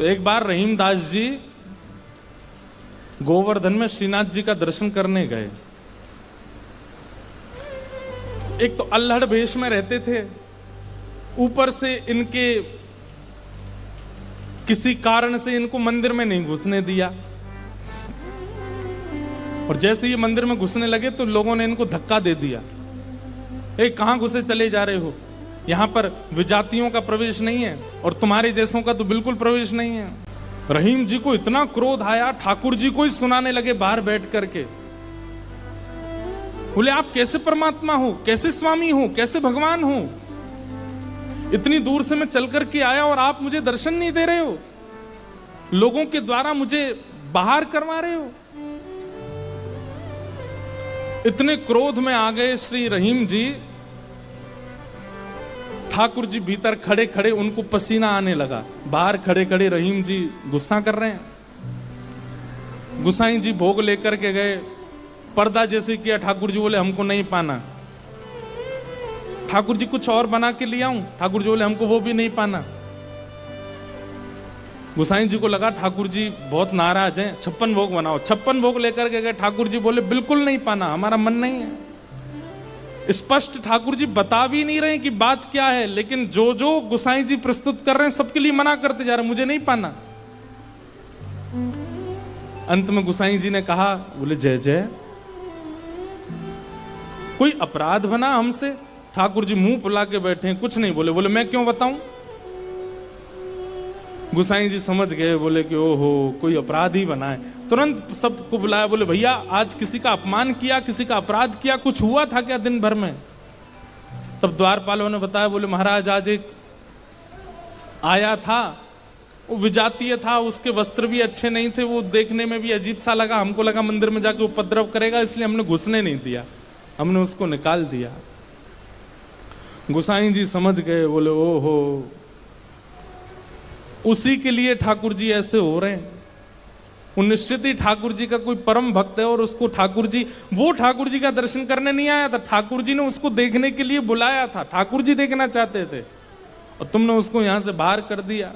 तो एक बार रहीमदास जी गोवर्धन में श्रीनाथ जी का दर्शन करने गए। एक तो अल्हड़ भेष में रहते थे, ऊपर से इनके किसी कारण से इनको मंदिर में नहीं घुसने दिया, और जैसे ये मंदिर में घुसने लगे तो लोगों ने इनको धक्का दे दिया। कहां घुसे चले जा रहे हो, यहां पर विजातियों का प्रवेश नहीं है और तुम्हारे जैसों का तो बिल्कुल प्रवेश नहीं है। रहीम जी को इतना क्रोध आया, ठाकुर जी को ही सुनाने लगे बाहर बैठ करके। बोले आप कैसे परमात्मा हो, कैसे स्वामी हो, कैसे भगवान हो? इतनी दूर से मैं चल करके आया और आप मुझे दर्शन नहीं दे रहे हो, लोगों के द्वारा मुझे बाहर करवा रहे हो। इतने क्रोध में आ गए श्री रहीम जी। ठाकुर जी भीतर खड़े खड़े उनको पसीना आने लगा, बाहर खड़े खड़े रहीम जी गुस्सा कर रहे हैं। गुसाई जी भोग लेकर के गए, पर्दा जैसे किया, ठाकुर जी बोले हमको नहीं पाना। ठाकुर जी कुछ और बना के ले आऊं, ठाकुर जी बोले हमको वो भी नहीं पाना। गुसाई जी को लगा ठाकुर जी बहुत नाराज हैं, 56 भोग बनाओ। 56 भोग लेकर के गए, ठाकुर जी बोले बिल्कुल नहीं पाना, हमारा मन नहीं है। स्पष्ट ठाकुर जी बता भी नहीं रहे कि बात क्या है, लेकिन जो जो गुसाई जी प्रस्तुत कर रहे हैं सबके लिए मना करते जा रहे, मुझे नहीं पाना। अंत में गुसाई जी ने कहा, बोले जय जय, कोई अपराध बना हमसे? ठाकुर जी मुंह फुला के बैठे हैं, कुछ नहीं बोले। बोले मैं क्यों बताऊं? गुसाई जी समझ गए, बोले कि ओहो कोई अपराध ही बना है। तुरंत सबको बुलाया, बोले भैया आज किसी का अपमान किया, किसी का अपराध किया, कुछ हुआ था क्या दिन भर में? तब द्वारपालों ने बताया, बोले महाराज आज एक आया था, वो विजातीय था, उसके वस्त्र भी अच्छे नहीं थे, वो देखने में भी अजीब सा लगा, हमको लगा मंदिर में जाके उपद्रव करेगा, इसलिए हमने घुसने नहीं दिया, हमने उसको निकाल दिया। गुसाई जी समझ गए, बोले ओहो उसी के लिए ठाकुर जी ऐसे हो रहे हैं। वो निश्चित ही ठाकुर जी का कोई परम भक्त है, और उसको ठाकुर जी, वो ठाकुर जी का दर्शन करने नहीं आया था, ठाकुर जी ने उसको देखने के लिए बुलाया था, ठाकुर जी देखना चाहते थे, और तुमने उसको यहां से बाहर कर दिया।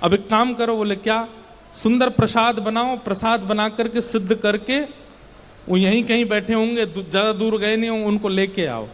अब एक काम करो, बोले क्या? सुंदर प्रसाद बनाओ, प्रसाद बना करके सिद्ध करके, वो यहीं कहीं बैठे होंगे, ज्यादा दूर गए नहीं हो, उनको लेके आओ।